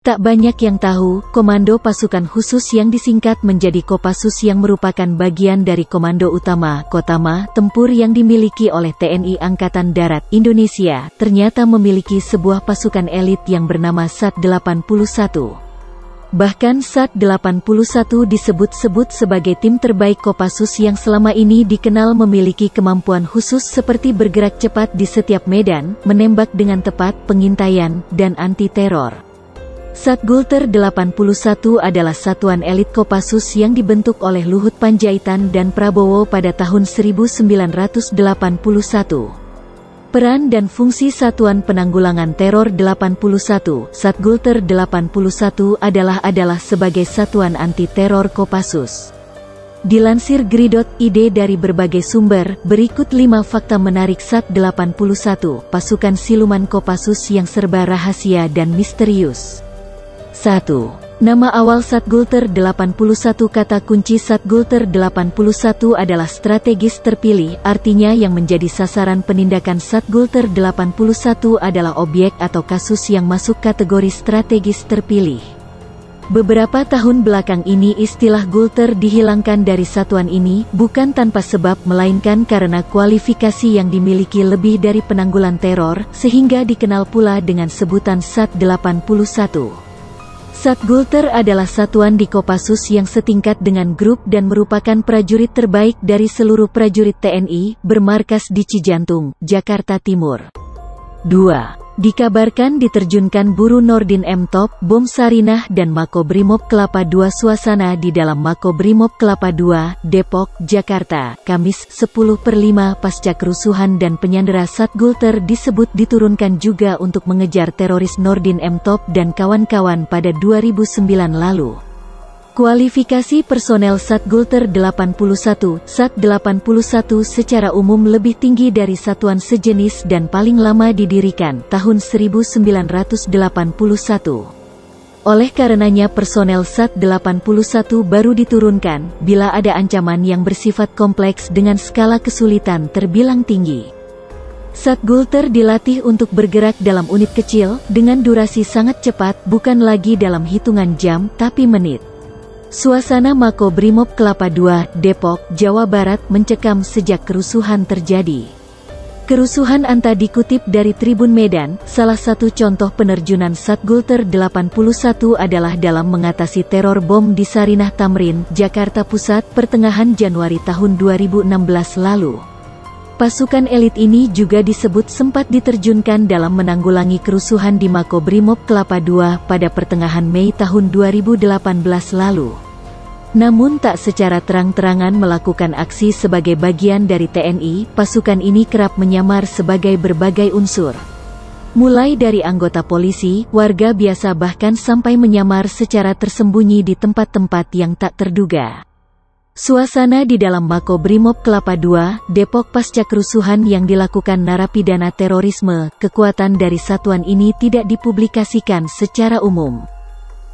Tak banyak yang tahu, Komando Pasukan Khusus yang disingkat menjadi Kopassus yang merupakan bagian dari Komando Utama Kotama Tempur yang dimiliki oleh TNI Angkatan Darat Indonesia, ternyata memiliki sebuah pasukan elit yang bernama SAT-81. Bahkan SAT-81 disebut-sebut sebagai tim terbaik Kopassus yang selama ini dikenal memiliki kemampuan khusus seperti bergerak cepat di setiap medan, menembak dengan tepat, pengintaian, dan anti-teror. Satgulter 81 adalah satuan elit Kopassus yang dibentuk oleh Luhut Panjaitan dan Prabowo pada tahun 1981. Peran dan fungsi Satuan Penanggulangan Teror 81, Satgulter 81 adalah sebagai satuan anti-teror Kopassus. Dilansir Gri.id dari berbagai sumber, berikut 5 fakta menarik SAT-81, pasukan siluman Kopassus yang serba rahasia dan misterius. 1. Nama awal Satgulter 81. Kata kunci Satgulter 81 adalah strategis terpilih, artinya yang menjadi sasaran penindakan Satgulter 81 adalah objek atau kasus yang masuk kategori strategis terpilih. Beberapa tahun belakang ini istilah Gulter dihilangkan dari satuan ini, bukan tanpa sebab melainkan karena kualifikasi yang dimiliki lebih dari penanggulan teror, sehingga dikenal pula dengan sebutan SAT-81. Satgulter adalah satuan di Kopassus yang setingkat dengan grup dan merupakan prajurit terbaik dari seluruh prajurit TNI, bermarkas di Cijantung, Jakarta Timur. 2. Dikabarkan diterjunkan Buru Nordin M. Top, Bom Sarinah dan Makobrimob Kelapa II. Suasana di dalam Makobrimob Kelapa II, Depok, Jakarta, Kamis 10/5 pasca kerusuhan dan penyandera Satgulter disebut diturunkan juga untuk mengejar teroris Nordin M. Top dan kawan-kawan pada 2009 lalu. Kualifikasi personel Satgulter 81. SAT-81 secara umum lebih tinggi dari satuan sejenis dan paling lama didirikan, tahun 1981. Oleh karenanya personel SAT-81 baru diturunkan, bila ada ancaman yang bersifat kompleks dengan skala kesulitan terbilang tinggi. Satgulter dilatih untuk bergerak dalam unit kecil, dengan durasi sangat cepat, bukan lagi dalam hitungan jam, tapi menit. Suasana Makobrimob Kelapa II, Depok, Jawa Barat mencekam sejak kerusuhan terjadi. Kerusuhan anta dikutip dari Tribun Medan, salah satu contoh penerjunan Satgulter 81 adalah dalam mengatasi teror bom di Sarinah Tamrin, Jakarta Pusat pertengahan Januari tahun 2016 lalu. Pasukan elit ini juga disebut sempat diterjunkan dalam menanggulangi kerusuhan di Makobrimob Kelapa II pada pertengahan Mei tahun 2018 lalu. Namun tak secara terang-terangan melakukan aksi sebagai bagian dari TNI, pasukan ini kerap menyamar sebagai berbagai unsur. Mulai dari anggota polisi, warga biasa bahkan sampai menyamar secara tersembunyi di tempat-tempat yang tak terduga. Suasana di dalam Makobrimob Kelapa II, Depok pasca kerusuhan yang dilakukan narapidana terorisme, kekuatan dari satuan ini tidak dipublikasikan secara umum.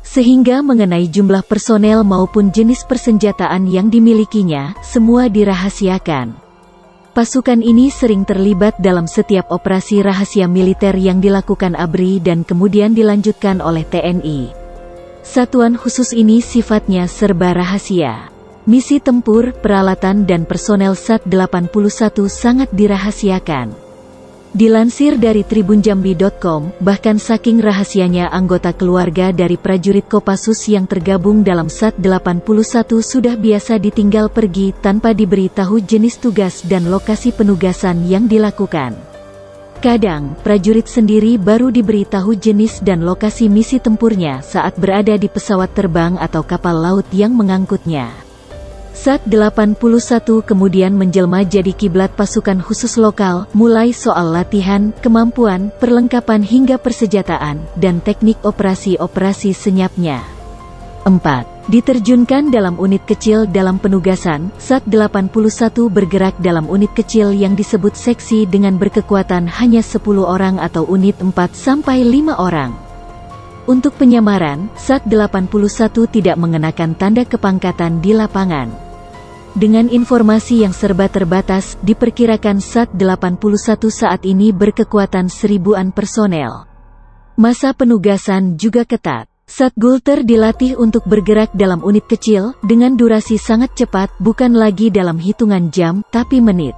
Sehingga mengenai jumlah personel maupun jenis persenjataan yang dimilikinya, semua dirahasiakan. Pasukan ini sering terlibat dalam setiap operasi rahasia militer yang dilakukan ABRI dan kemudian dilanjutkan oleh TNI. Satuan khusus ini sifatnya serba rahasia. Misi tempur, peralatan dan personel SAT-81 sangat dirahasiakan. Dilansir dari tribunjambi.com, bahkan saking rahasianya anggota keluarga dari prajurit Kopassus yang tergabung dalam SAT-81 sudah biasa ditinggal pergi tanpa diberitahu jenis tugas dan lokasi penugasan yang dilakukan. Kadang, prajurit sendiri baru diberitahu jenis dan lokasi misi tempurnya saat berada di pesawat terbang atau kapal laut yang mengangkutnya. SAT-81 kemudian menjelma jadi kiblat pasukan khusus lokal, mulai soal latihan, kemampuan, perlengkapan hingga persenjataan, dan teknik operasi-operasi senyapnya. 4. Diterjunkan dalam unit kecil dalam penugasan, SAT-81 bergerak dalam unit kecil yang disebut seksi dengan berkekuatan hanya 10 orang atau unit 4-5 orang. Untuk penyamaran, SAT-81 tidak mengenakan tanda kepangkatan di lapangan. Dengan informasi yang serba terbatas, diperkirakan SAT-81 saat ini berkekuatan 1000-an personel. Masa penugasan juga ketat. Satgulter dilatih untuk bergerak dalam unit kecil, dengan durasi sangat cepat, bukan lagi dalam hitungan jam, tapi menit.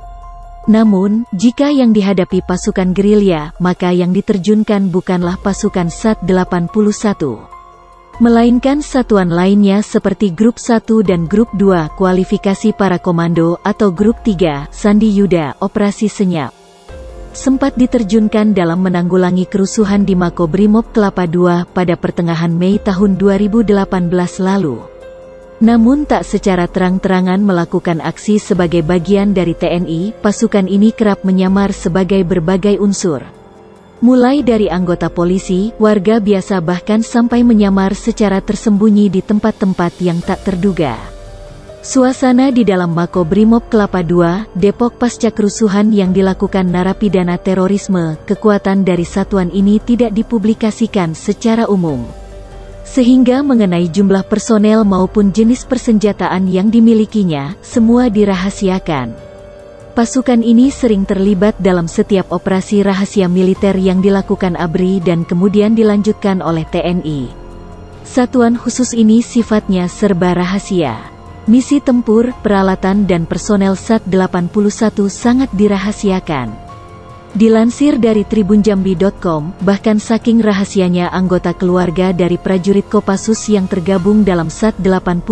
Namun, jika yang dihadapi pasukan gerilya, maka yang diterjunkan bukanlah pasukan Sat-81. Melainkan satuan lainnya seperti Grup 1 dan Grup 2 kualifikasi para komando atau Grup 3 Sandi Yuda operasi senyap. Sempat diterjunkan dalam menanggulangi kerusuhan di Makobrimob Kelapa II pada pertengahan Mei tahun 2018 lalu. Namun tak secara terang-terangan melakukan aksi sebagai bagian dari TNI, pasukan ini kerap menyamar sebagai berbagai unsur. Mulai dari anggota polisi, warga biasa bahkan sampai menyamar secara tersembunyi di tempat-tempat yang tak terduga. Suasana di dalam Makobrimob Kelapa II, Depok pasca kerusuhan yang dilakukan narapidana terorisme, kekuatan dari satuan ini tidak dipublikasikan secara umum. Sehingga mengenai jumlah personel maupun jenis persenjataan yang dimilikinya, semua dirahasiakan. Pasukan ini sering terlibat dalam setiap operasi rahasia militer yang dilakukan ABRI dan kemudian dilanjutkan oleh TNI. Satuan khusus ini sifatnya serba rahasia. Misi tempur, peralatan dan personel Sat-81 sangat dirahasiakan. Dilansir dari tribunjambi.com, bahkan saking rahasianya anggota keluarga dari prajurit Kopassus yang tergabung dalam Sat-81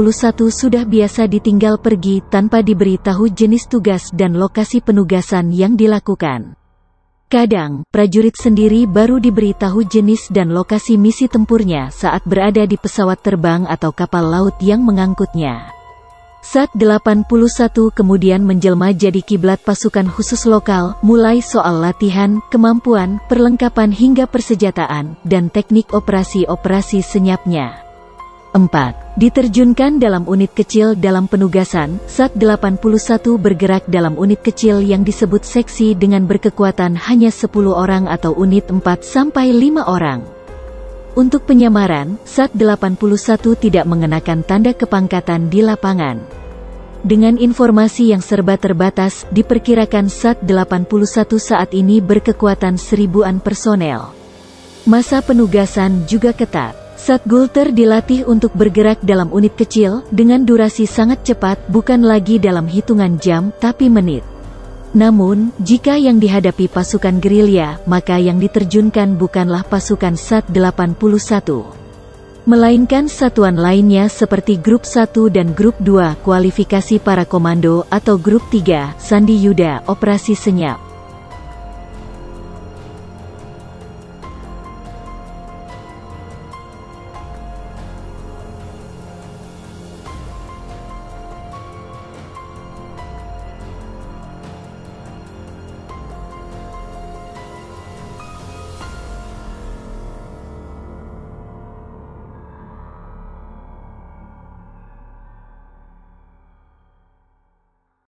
sudah biasa ditinggal pergi tanpa diberitahu jenis tugas dan lokasi penugasan yang dilakukan. Kadang, prajurit sendiri baru diberitahu jenis dan lokasi misi tempurnya saat berada di pesawat terbang atau kapal laut yang mengangkutnya. Sat-81 kemudian menjelma jadi kiblat pasukan khusus lokal, mulai soal latihan, kemampuan, perlengkapan hingga persenjataan, dan teknik operasi-operasi senyapnya. 4. Diterjunkan dalam unit kecil dalam penugasan, Sat-81 bergerak dalam unit kecil yang disebut seksi dengan berkekuatan hanya 10 orang atau unit 4-5 orang. Untuk penyamaran, Sat-81 tidak mengenakan tanda kepangkatan di lapangan. Dengan informasi yang serba terbatas, diperkirakan Sat-81 saat ini berkekuatan 1000-an personel. Masa penugasan juga ketat. Satgulter dilatih untuk bergerak dalam unit kecil, dengan durasi sangat cepat, bukan lagi dalam hitungan jam, tapi menit. Namun, jika yang dihadapi pasukan gerilya, maka yang diterjunkan bukanlah pasukan Sat-81. Melainkan satuan lainnya seperti Grup 1 dan Grup 2 kualifikasi para komando atau Grup 3 Sandi Yuda operasi senyap.